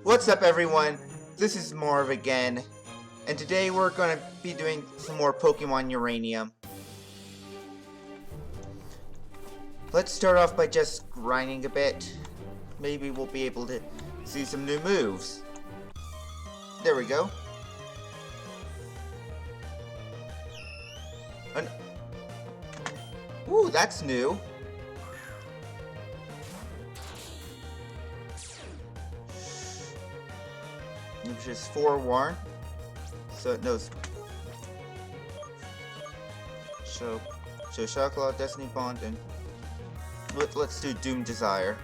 What's up everyone, this is Marv again, and today we're going to be doing some more Pokemon Uranium. Let's start off by just grinding a bit. Maybe we'll be able to see some new moves. There we go. Ooh, that's new. Which is forewarn, so it knows. So Shock Claw, Destiny Bond, and let's do Doom Desire.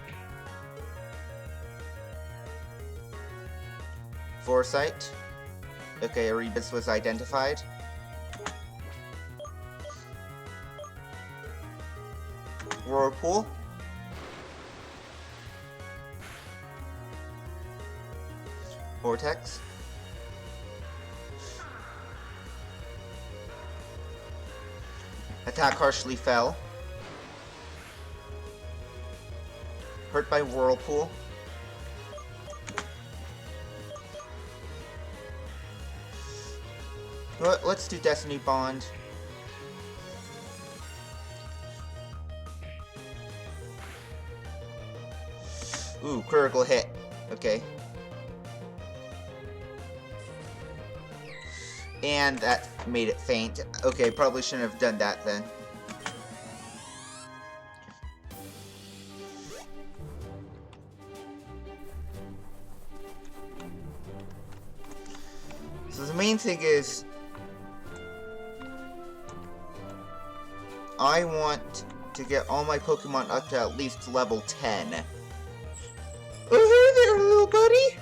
Foresight. Okay, Erebus was identified. Whirlpool. Vortex. Attack harshly fell. Hurt by Whirlpool. Let's do Destiny Bond. Ooh, critical hit. Okay. And that made it faint. Okay, probably shouldn't have done that then. So the main thing is, I want to get all my Pokemon up to at least level 10. Oh, hey there, little buddy!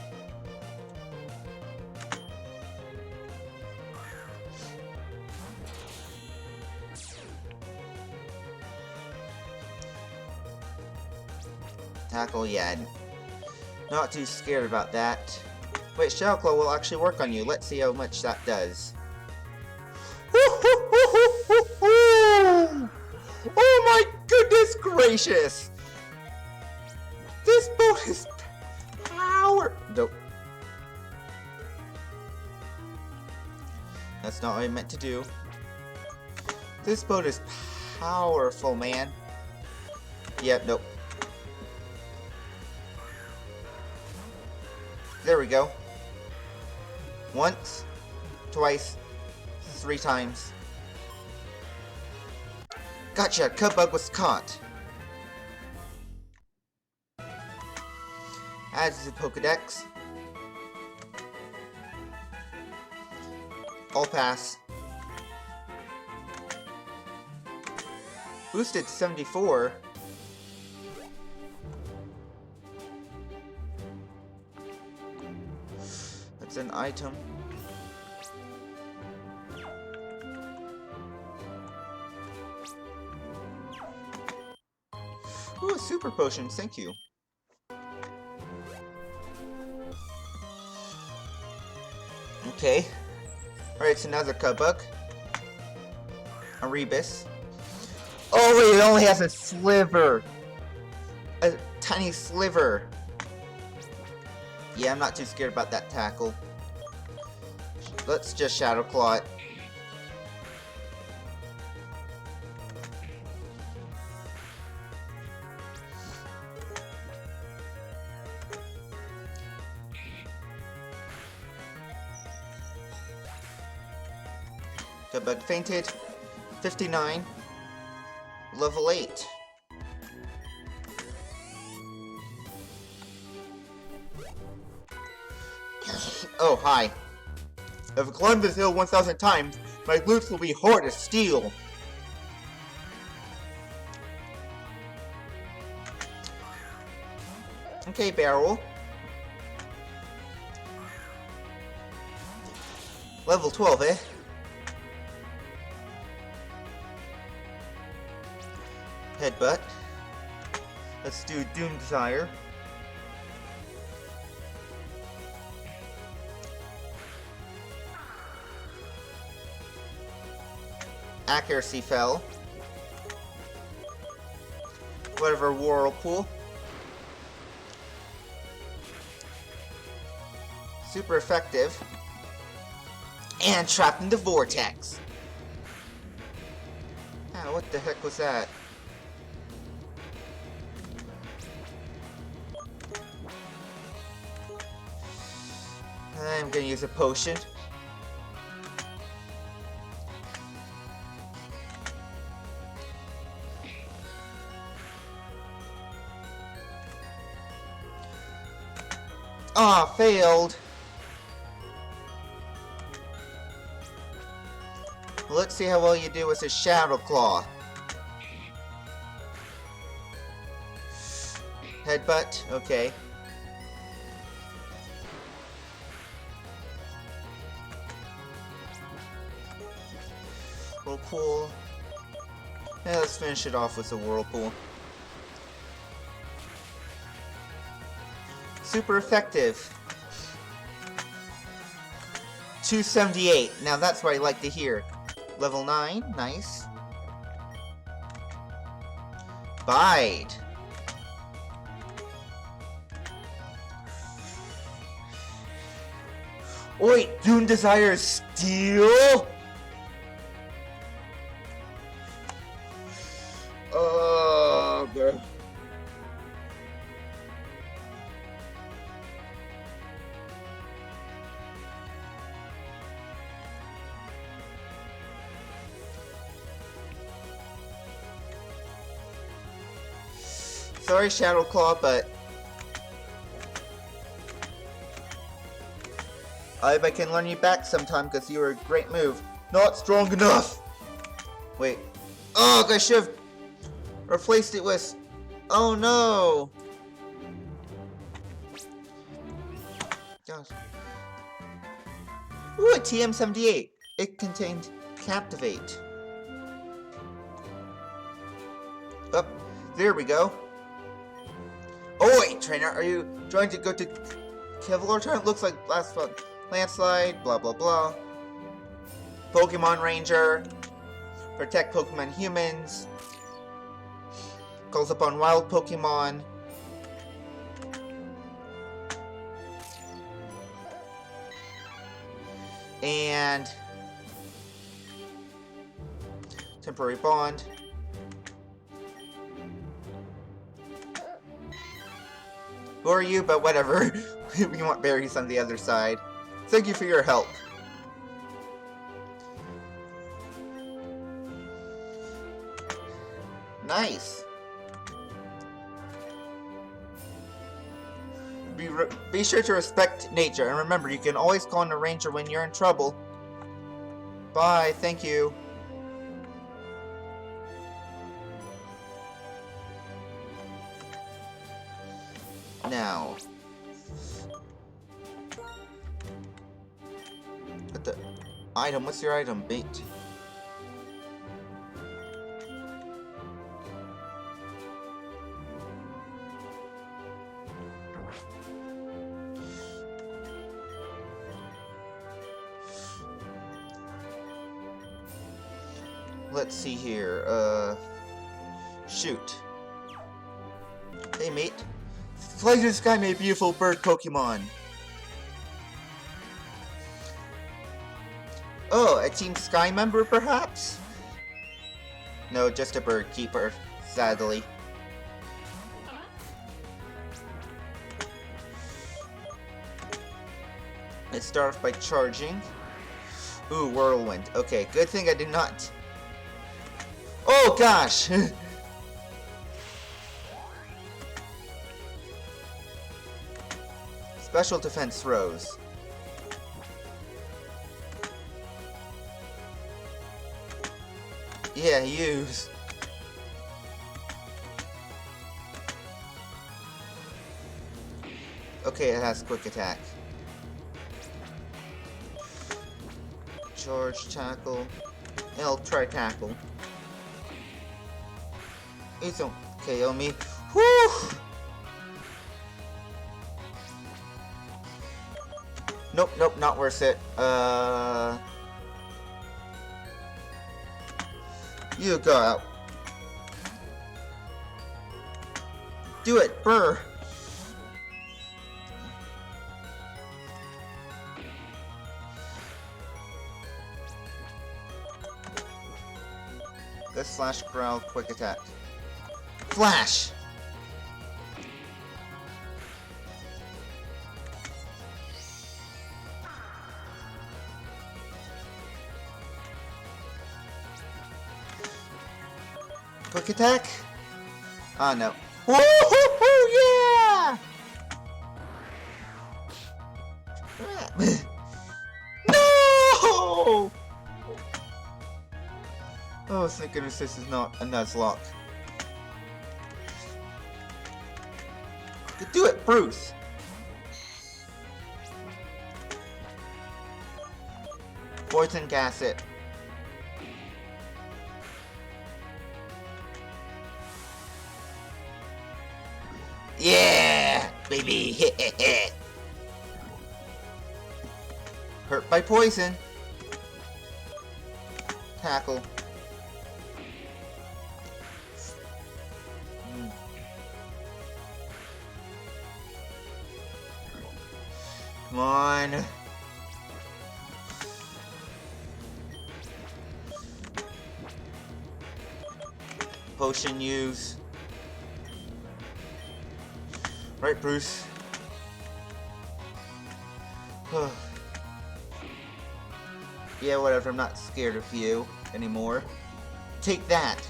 Tackle, yeah. Not too scared about that. Wait, Shadow Claw will actually work on you. Let's see how much that does. Oh my goodness gracious! This boat is power. Nope. That's not what I meant to do. This boat is powerful, man. Yep, nope. There we go. Once, twice, 3 times. Gotcha! Cubbug was caught. Add to the Pokedex. All pass. Boosted to 74. That's an item. Ooh, a super potion, thank you. Okay. Alright, it's another Cubbug. Erebus. Oh wait, it only has a sliver! A tiny sliver! Yeah, I'm not too scared about that tackle. Let's just Shadow Claw it. Cubbug fainted. 59. Level 8. Oh, hi. If I climb this hill 1,000 times, my glutes will be hard to steal. Okay, Barrel. Level 12, eh? Headbutt. Let's do Doom Desire. Accuracy fell. Whatever, Whirlpool. Super effective. And trapped in the vortex. Ah, what the heck was that? I'm gonna use a potion. Ah, failed. Let's see how well you do with a Shadow Claw. Headbutt, okay. Whirlpool. Yeah, let's finish it off with a Whirlpool. Super effective. 278. Now that's what I like to hear. Level 9, nice. Bide. Wait, Dune Desire Steel? Bro. Sorry, Shadow Claw, but I hope I can learn you back sometime because you were a great move. Not strong enough! Wait. Oh, I should have replaced it with... Oh no! Gosh. Ooh, a TM78. It contained Captivate. Oh, there we go. Oh wait, trainer, are you trying to go to Kevlar turn? Looks like last one. Landslide, blah blah blah. Pokemon Ranger. Protect Pokemon humans. Calls upon wild Pokemon. And temporary bond. Who are you? But whatever. We want berries on the other side. Thank you for your help. Nice. Be sure to respect nature, and remember, you can always call on a ranger when you're in trouble. Bye, thank you. Now. What the... Item, what's your item? Bait. Let's see here, shoot. Hey mate. Fly to the sky, my beautiful bird Pokemon. Oh, a Team Sky member perhaps? No, just a bird keeper, sadly. Let's start off by charging. Ooh, Whirlwind. Okay, good thing I did not... Oh gosh! Special defense throws. Yeah, use. Okay, it has quick attack. Charge, tackle. I'll try tackle. Please don't KO me. Whew! Nope, nope, not worth it. You go out. Do it, brr. Let's slash, growl, quick attack. Flash! Quick attack? Oh no. Woo-hoo-hoo, yeah! No! Oh, thank goodness this is not a Nuzlocke. Do it, Bruce! Poison gas it. Yeah, baby. Hurt by poison. Tackle. Come on. Potion use. Right, Bruce. Yeah, whatever. I'm not scared of you anymore. Take that.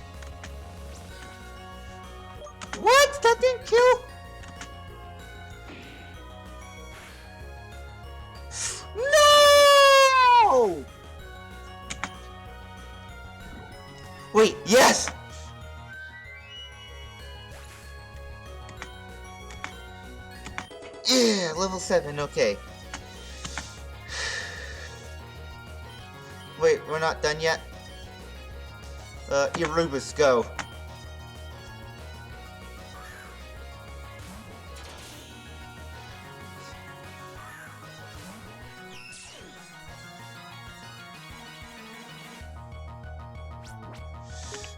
What? That didn't kill? No! Wait, yes! Yeah, level 7, okay. Wait, we're not done yet? Erebus, go.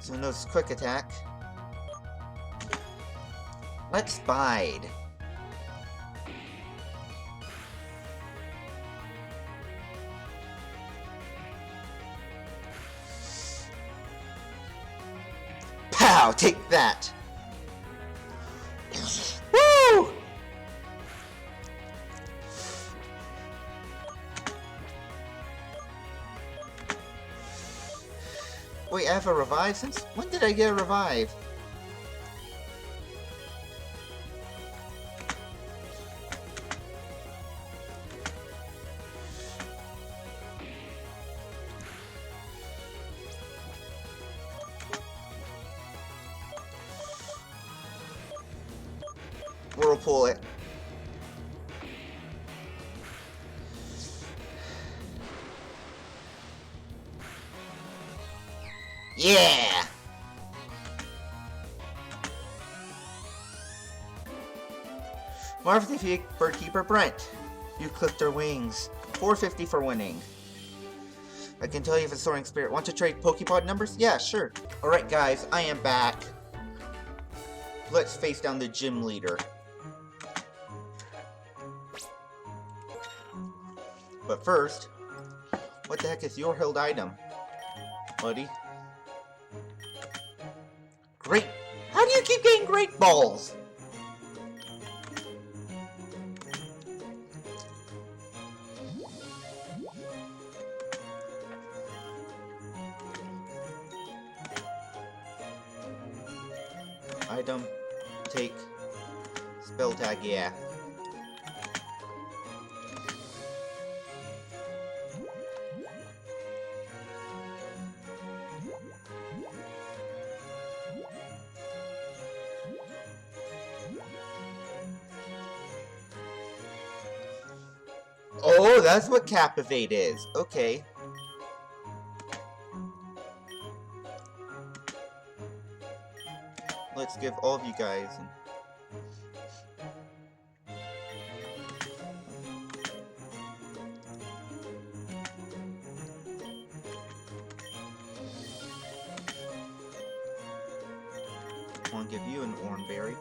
So no quick attack. Let's bide. Pow! Take that! Woo! Wait, I have a revive? Since when did I get a revive? Whirlpool it. Yeah! Marvelous if Birdkeeper Brent. You clipped their wings. 450 for winning. I can tell you if it's Soaring Spirit. Want to trade Pokepod numbers? Yeah, sure. Alright guys, I am back. Let's face down the gym leader. But first, what the heck is your held item, buddy? Great! How do you keep getting great balls? Item, take, spell tag, yeah. Oh, that's what Captivate is. Okay. Let's give all of you guys I want to give you an Oranberry.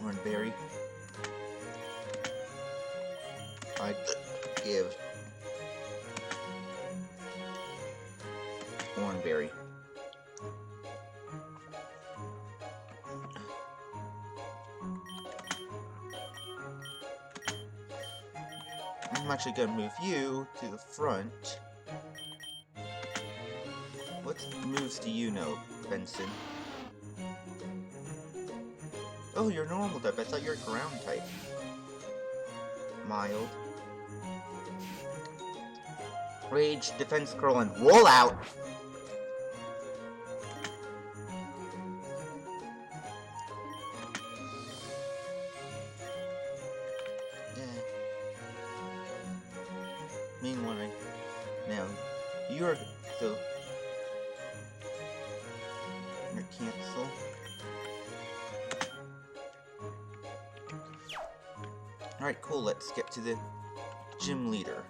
Oranberry. I'd give Oranberry. I'm actually gonna move you to the front. What moves do you know, Benson? Oh, you're normal type. I thought you were ground type. Mild. Rage, defense, curl, and roll out! Meanwhile, now, you're so... You're cancel. Alright, cool, let's get to the gym leader.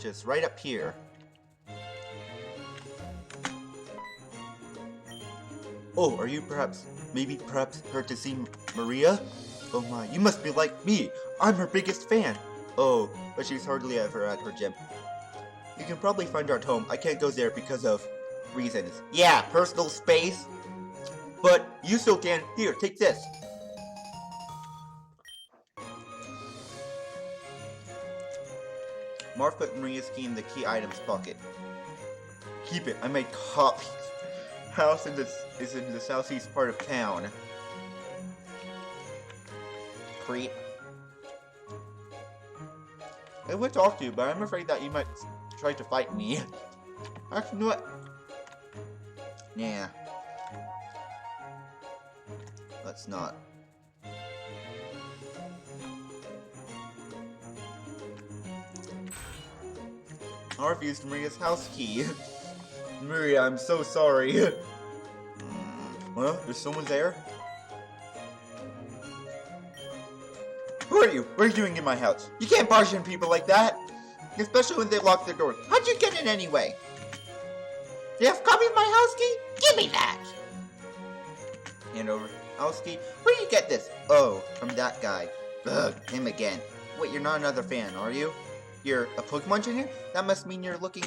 Just right up here. Oh, are you perhaps here to see Maria? Oh my, you must be like me. I'm her biggest fan. Oh, but she's hardly ever at her gym. You can probably find her at home. I can't go there because of reasons. Yeah, personal space. But you still can. Here, take this. Marv put Maria's key in the key items bucket. Keep it. I made copies. House is in the southeast part of town. Creep. I would talk to you, but I'm afraid that you might try to fight me. Actually, you know what? Yeah. Let's not. I refused Maria's house key. Maria, I'm so sorry. Well, there's someone there? Who are you? What are you doing in my house? You can't barge in people like that. Especially when they lock their doors. How'd you get in anyway? Do you have a copy of my house key? Give me that! Hand over. House key? Where did you get this? Oh, from that guy. Ugh, him again. Wait, you're not another fan, are you? You're a Pokemon trainer? That must mean you're looking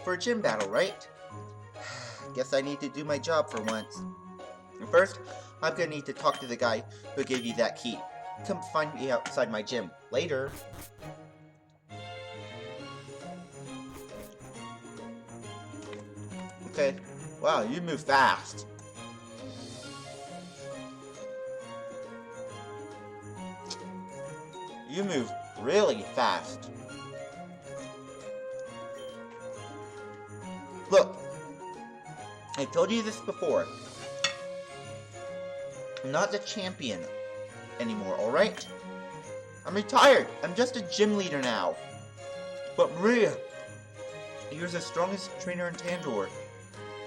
for a gym battle, right? Guess I need to do my job for once. First, I'm gonna need to talk to the guy who gave you that key. Come find me outside my gym. Later. Okay. Wow, you move fast. You move really fast. Look, I told you this before. I'm not the champion anymore, alright? I'm retired. I'm just a gym leader now. But Maria, you're the strongest trainer in Tanjore.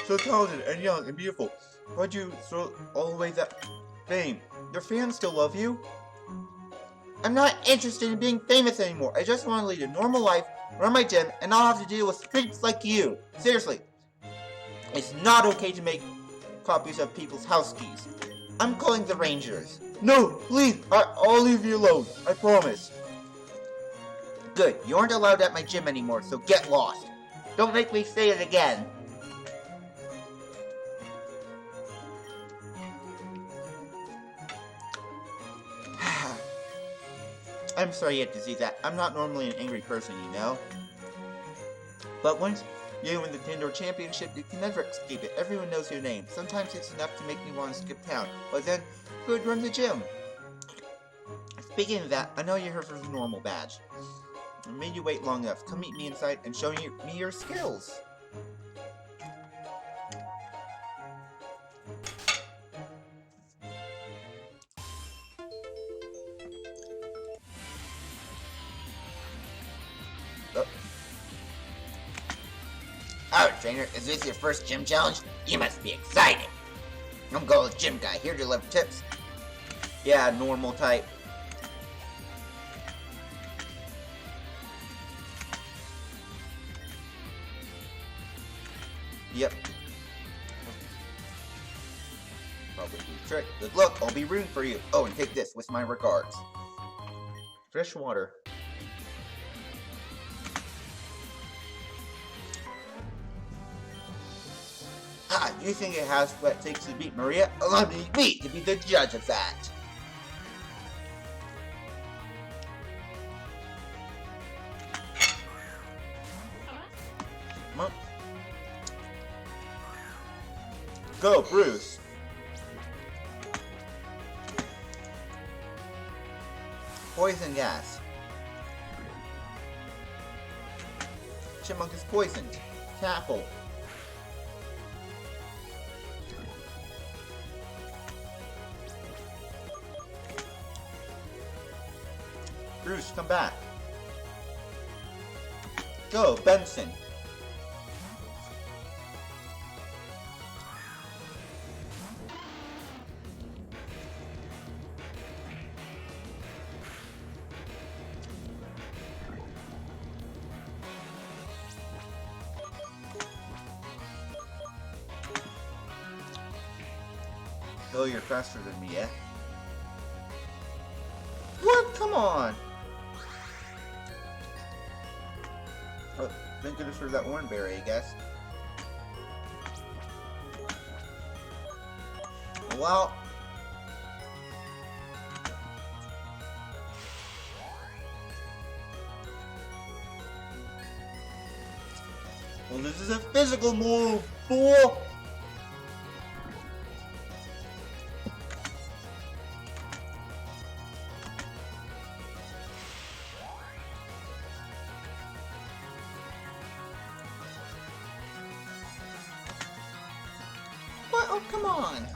So talented and young and beautiful. Why'd you throw all away that fame? Your fans still love you? I'm not interested in being famous anymore. I just want to lead a normal life, run my gym, and not have to deal with freaks like you. Seriously. It's not okay to make copies of people's house keys. I'm calling the Rangers. No, please, I'll leave you alone. I promise. Good, you aren't allowed at my gym anymore, so get lost. Don't make me say it again. I'm sorry you had to see that. I'm not normally an angry person, you know. But once you win the Tanjore Championship, you can never escape it. Everyone knows your name. Sometimes it's enough to make me want to skip town. But then, who would run the gym? Speaking of that, I know you're here for the normal badge. I made you wait long enough. Come meet me inside and show me your skills. Oh, trainer, is this your first gym challenge? You must be excited. I'm Gold's gym guy, here to deliver tips. Yeah, normal type. Yep. probably do the trick. Good luck, I'll be rooting for you. Oh, and take this with my regards. Fresh water. Ah, you think it has what it takes to beat Maria? Allow me to be the judge of that. Go, Bruce. Poison gas. Chipmunk is poisoned. Tackle. Bruce, come back. Go, Benson. Oh, you're faster than me, eh? What? Come on! Oh, thank goodness for that one berry, I guess. Well... Well, this is a physical move, fool! What? Oh, come on!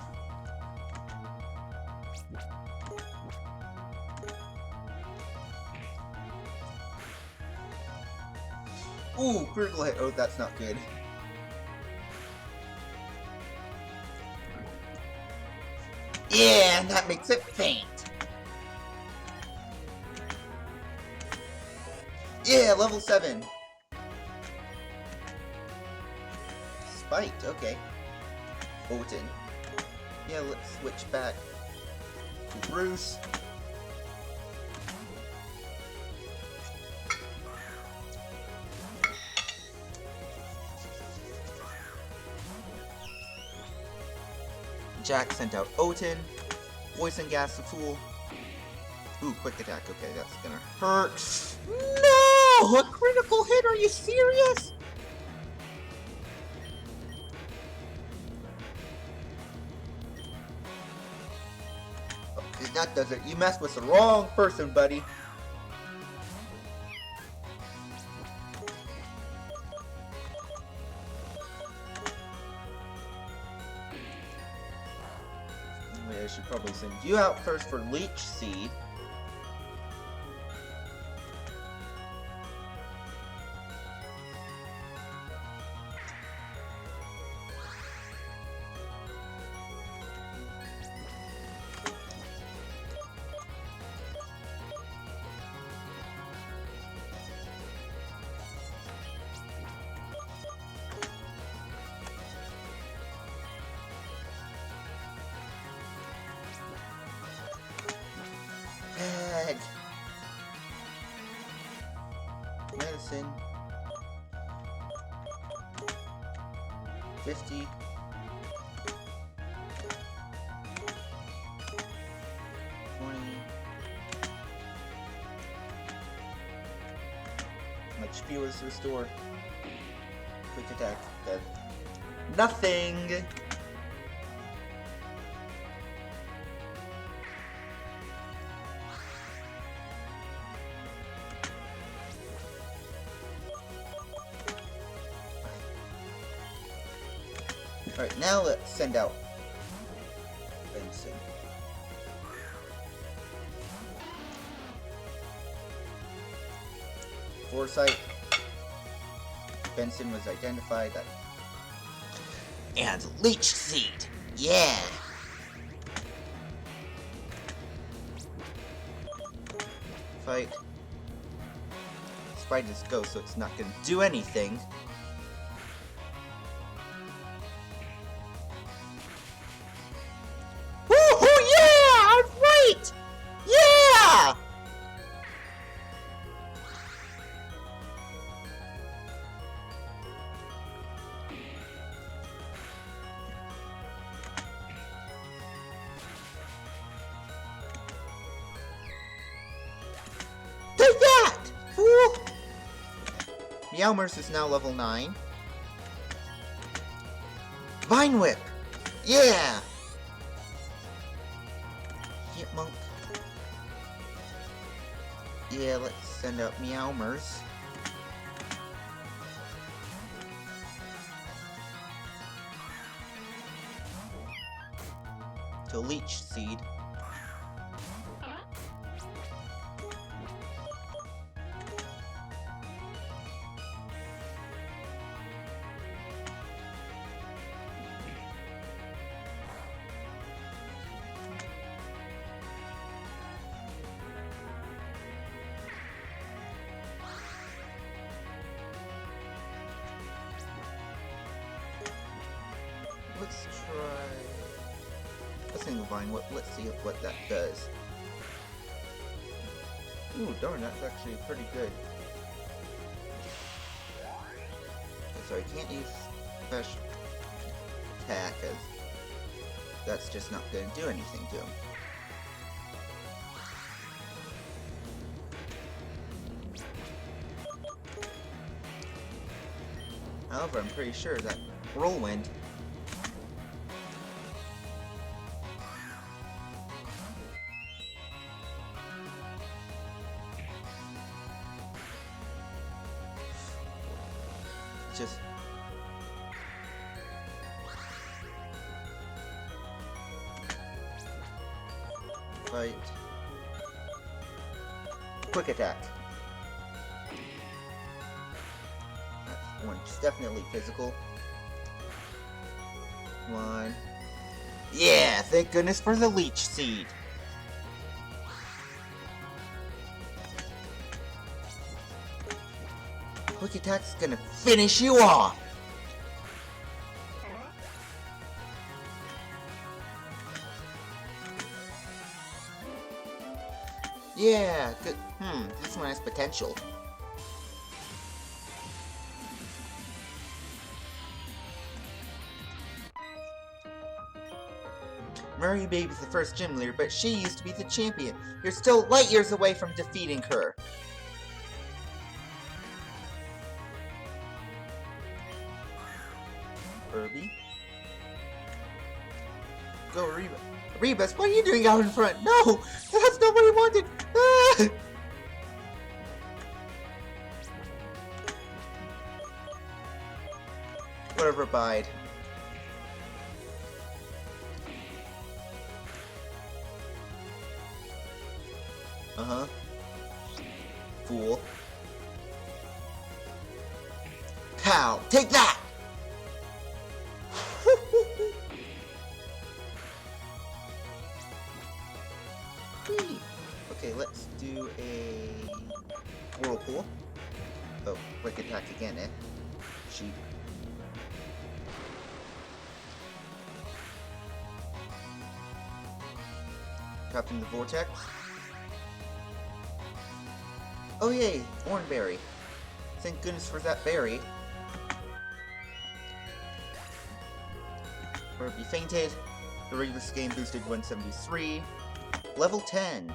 Ooh, critical hit. Oh, that's not good. Yeah, and that makes it faint. Yeah, level 7. Spiked, okay. Odin. Yeah, let's switch back to Bruce. Jack sent out Odin. Poison gas the fool. Ooh, quick attack. Okay, that's gonna hurt. No! A critical hit? Are you serious? Okay, that does it. You messed with the wrong person, buddy. I should probably send you out first for Leech Seed. Egg. Medicine. 50. 20. How much HP was restored? Quick attack. Dead. Nothing! Alright, now let's send out Benson. Foresight. Benson was identified. And Leech Seed! Yeah! Fight. Spiders go, so it's not gonna do anything. Take that! Fool! Meowmers is now level 9. Vine Whip! Yeah! Monk. Yeah, let's send out Meowmers. To Leech Seed. Let's try... Let's think of Vine Whip. Let's see what that does. Ooh, darn, that's actually pretty good. So I can't use special attack, as that's just not going to do anything to him. However, I'm pretty sure that Whirlwind just fight. Quick attack. That one's definitely physical. One. Yeah, thank goodness for the Leech Seed. Quick attack's gonna finish you off! Yeah, good. This one has potential. Murray Baby's the first gym leader, but she used to be the champion. You're still light years away from defeating her. Kirby. Go, Reba. Rebus, what are you doing out in front? No! That's not what I wanted! Ah! Whatever, bide. Uh-huh. Fool. Pow! Take that! Okay, let's do a Whirlpool. Oh, quick attack again, eh? Sheep. Trapped in the vortex. Oh yay, Oranberry. Thank goodness for that berry. Kirby fainted. The Rebus game boosted 173. Level 10.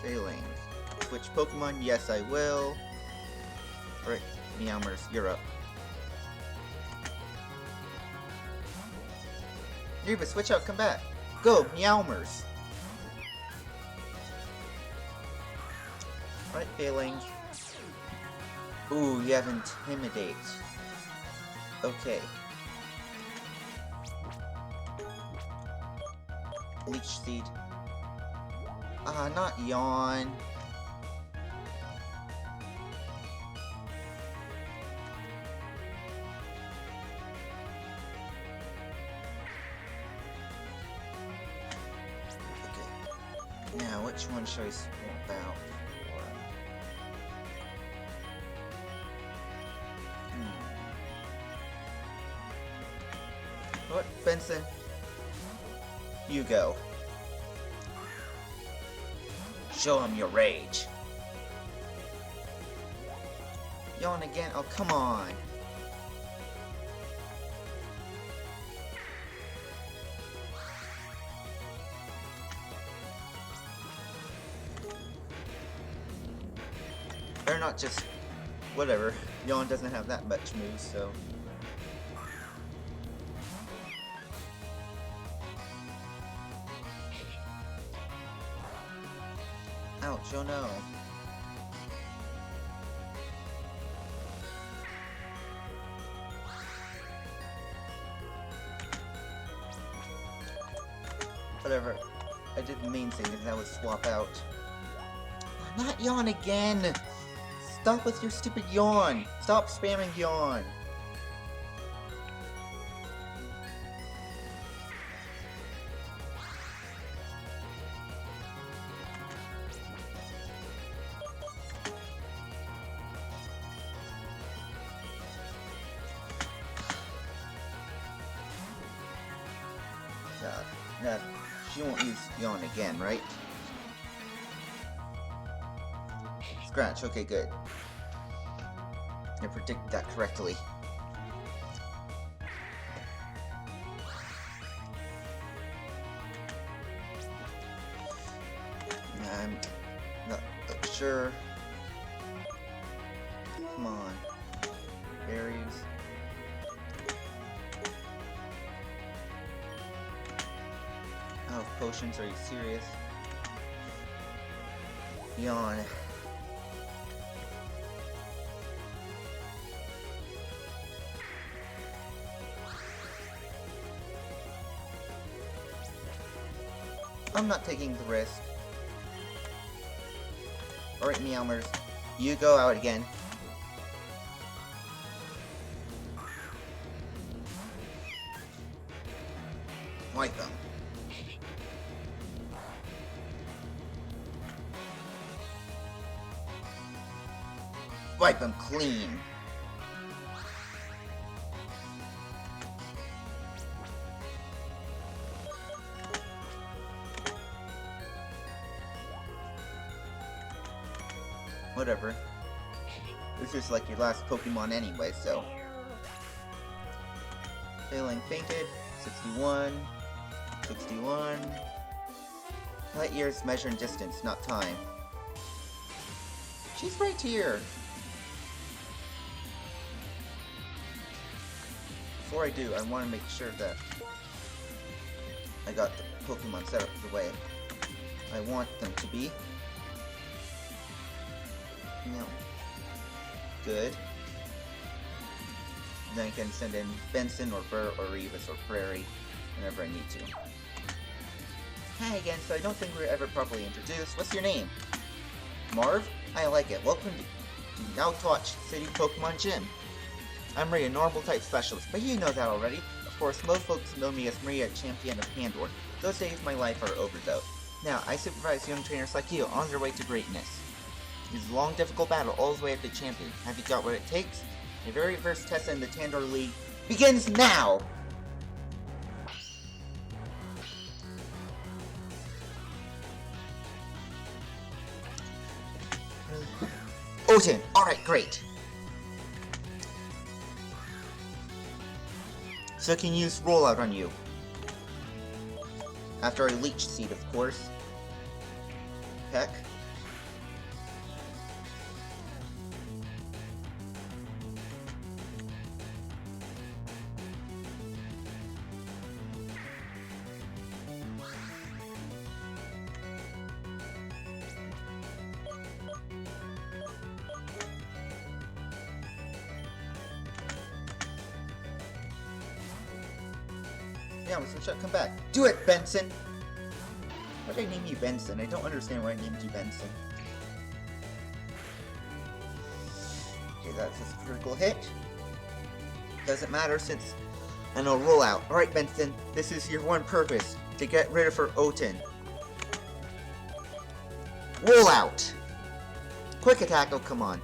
Failing. Switch Pokemon? Yes, I will. Alright, Meowmers, you're up. Reba, switch out, come back. Go, Meowmers. Alright, failing. Ooh, you have Intimidate. Okay. Leech Seed. Ah, not Yawn. Okay. Now, which one should I swap out for? What, Benson? You go. Show him your rage. Yawn again? Oh, come on. Or not just... whatever. Yawn doesn't have that much moves, so... Ouch, oh no. Whatever. I did the main thing, and that was swap out. Not yawn again! Stop with your stupid yawn! Stop spamming yawn! Now, she won't use yawn again, right? Scratch, okay, good. I predicted that correctly. I'm not sure. Come on. Berries. Oh, potions, are you serious? Yawn. I'm not taking the risk. Alright, Meowmers. You go out again. Wipe them. Wipe them clean. Whatever. This is like your last Pokemon anyway, so. Failing fainted. 61. 61. Light years measure in distance, not time. She's right here. Before I do, I want to make sure that I got the Pokemon set up the way I want them to be. No. Good. Then I can send in Benson or Burr or Revis or Prairie whenever I need to. Hi again, so I don't think we were ever properly introduced. What's your name? Marv? I like it. Welcome to Nowtwatch City Pokemon Gym. I'm Maria, normal type specialist, but you know that already. Of course, most folks know me as Maria, champion of Pandor. Those days of my life are over though. Now, I supervise young trainers like you on their way to greatness. It's a long, difficult battle all the way up to champion. Have you got what it takes? The very first test in the Tandor League begins now! Oten! Alright, great! So I can use rollout on you. After I leech seed, of course. Peck. Yeah, so come back. Do it, Benson! Why did I name you Benson? I don't understand why I named you Benson. Okay, that's his critical hit. Doesn't matter since I know rollout. Alright, Benson, this is your one purpose. To get rid of her Oten. Rollout! Quick attack, oh come on.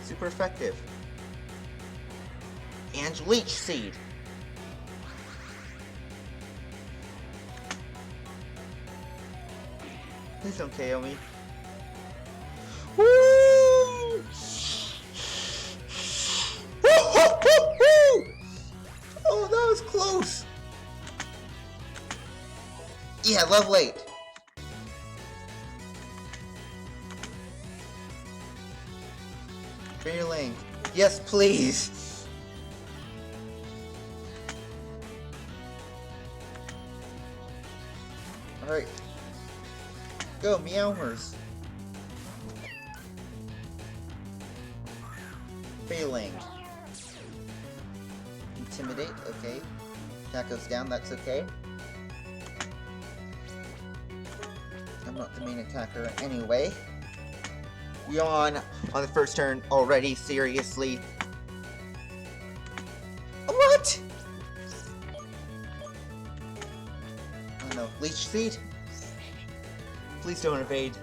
Super effective. And leech seed. Please don't KO me. Woo! Oh, that was close. Yeah, level 8. Failing. Yes, please. Alright. Go, Meowers. Failing. Intimidate, okay. That goes down, that's okay. I'm not the main attacker anyway. Yawn on the first turn already, seriously. What? Oh no, Leech Seed? Please don't evade.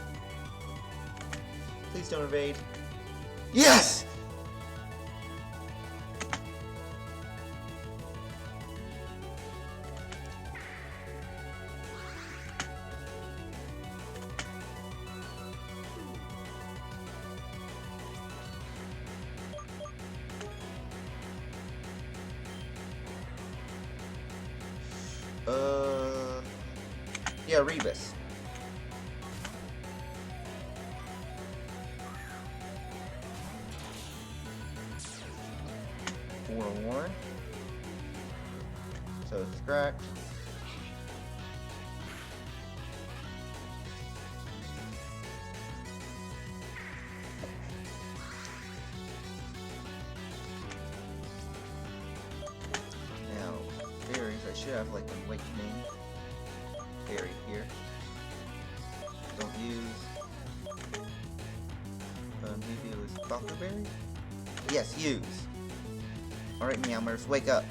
Please don't evade. Yes! Yeah, Rebus. Forewarn. So scratch. Now, berries, I should have like an awakening berry here. Don't use. Maybe it was Buckleberry? Yes, use. Alright, Meowmers, wake up.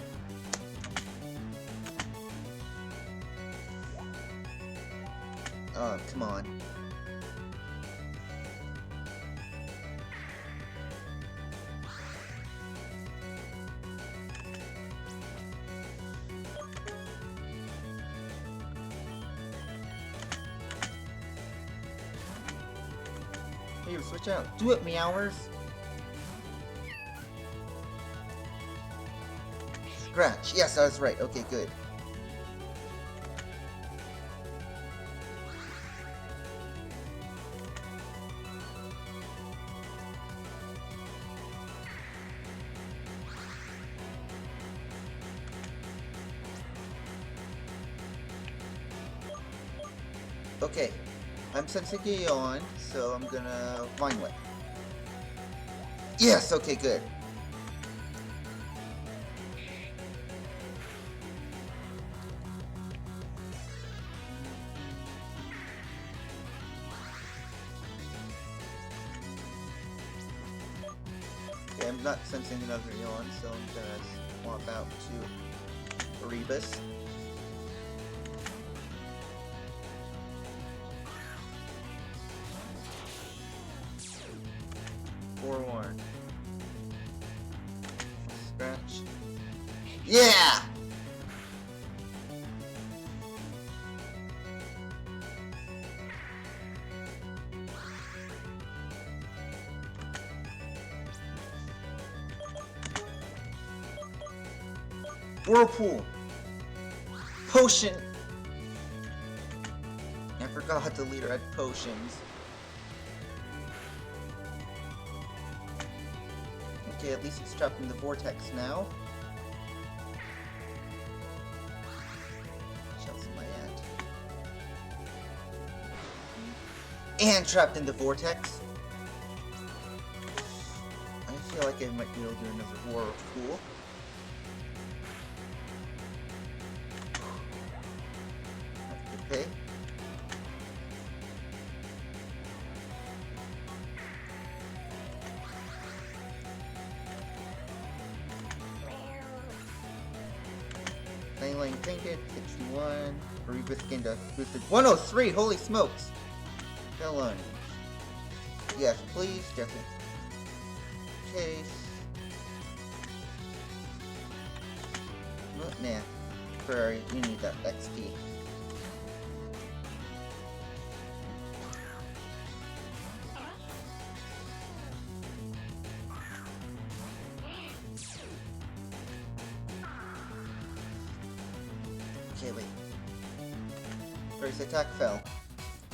Oh, come on. Here, switch out. Do it, Meowers. Scratch. Yes, I was right. Okay, good. Okay. I'm sensing a yawn, so I'm gonna Vine Whip. Yes, okay, good. Okay, I'm not sensing another yawn, so I'm gonna swap out to Rebus. Forewarn. Scratch. Yeah! Whirlpool. Potion. I forgot the leader had potions. Okay, at least it's trapped in the vortex now. Shells in my hand. And trapped in the vortex. I feel like I might be able to do another Whirlpool. Okay. Lane Tainted, 61. Rebus gained a boosted 103, holy smokes! Felon. Yes, please, just in case. Nah. Prairie, you need that XP. Okay, wait. First attack fell.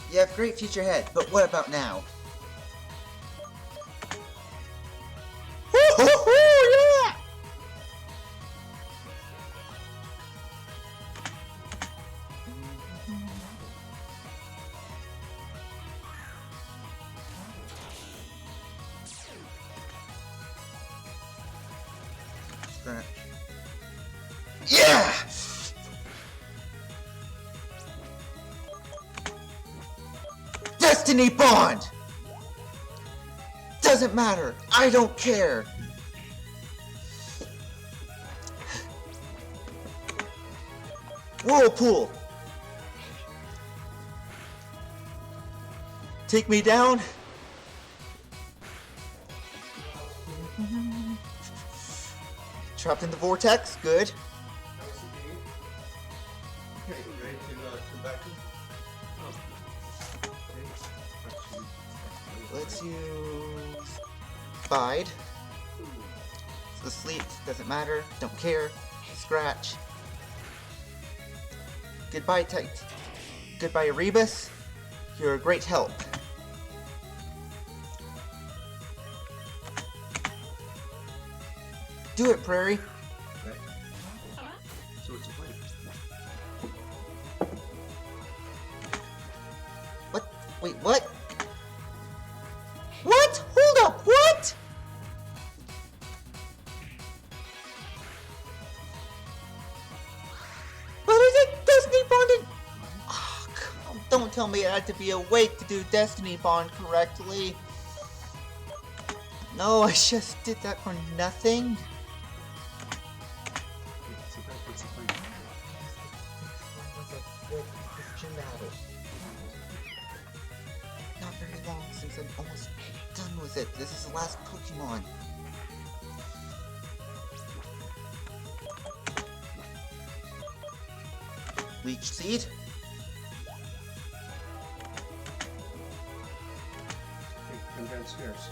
You have great future ahead, but what about now? Yeah! Scratch. Yeah! Destiny Bond! Doesn't matter. I don't care. Whirlpool! Take me down. Trapped in the vortex. Good. Okay, ready to come back in? Oh. Okay. Let's use Bide. The sleep doesn't matter. Don't care. Scratch. Goodbye, Goodbye, Erebus. You're a great help. Do it, Prairie. Okay. So what's the plan? What? Wait, what? What? Hold up, what? But is it Destiny Bond? Oh, come, don't tell me I had to be awake to do Destiny Bond correctly. No, I just did that for nothing. What's the plan? Not very long since I'm almost done with it. This is the last Pokemon. Leech Seed. Hey, come downstairs.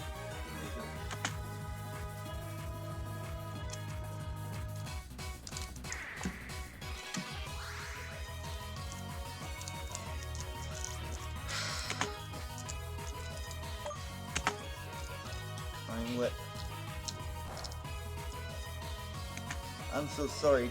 I'm what? I'm so sorry.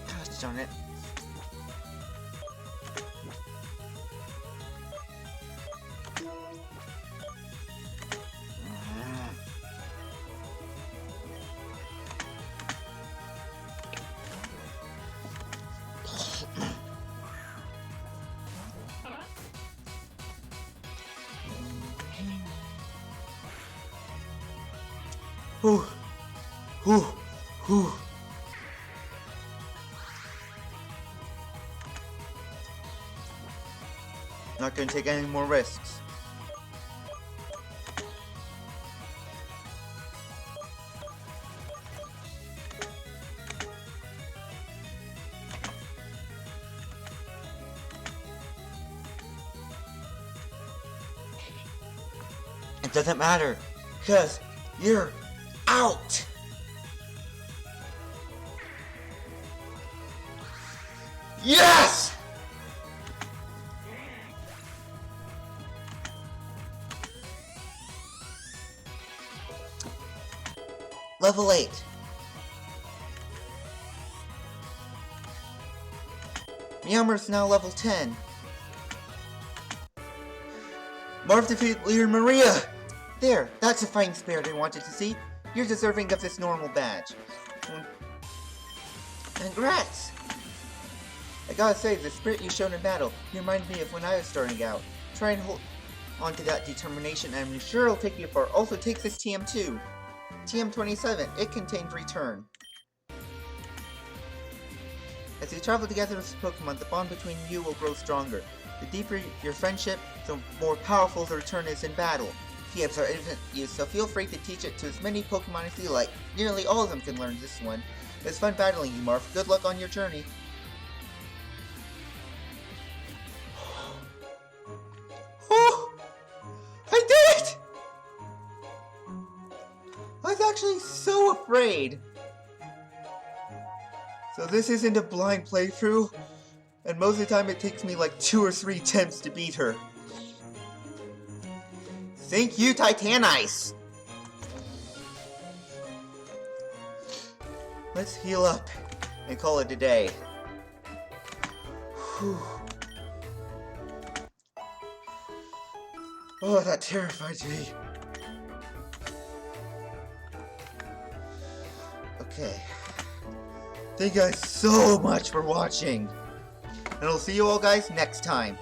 Gosh darn it. Whew. Whew. Whew. Not gonna take any more risks. It doesn't matter, because you're out! Yes! Level 8. Meowmer's now level 10. Marv defeated Leader Maria! There, that's a fighting spirit I wanted to see. You're deserving of this normal badge. Congrats! I gotta say, the spirit you showed in battle, you remind me of when I was starting out. Try and hold on to that determination, and I'm sure it'll take you far. Also, take this TM2. TM27, it contains Return. As you travel together with Pokemon, the bond between you will grow stronger. The deeper your friendship, the more powerful the Return is in battle. TMs are infinite use, so feel free to teach it to as many Pokemon as you like. Nearly all of them can learn this one. It's fun battling you, Marv. Good luck on your journey. Whew. so afraid. So this isn't a blind playthrough, and most of the time it takes me like 2 or 3 attempts to beat her. Thank you, Titanice! Let's heal up and call it a day. Whew. Oh, that terrifies me. Okay. Thank you guys so much for watching. And I'll see you all guys next time.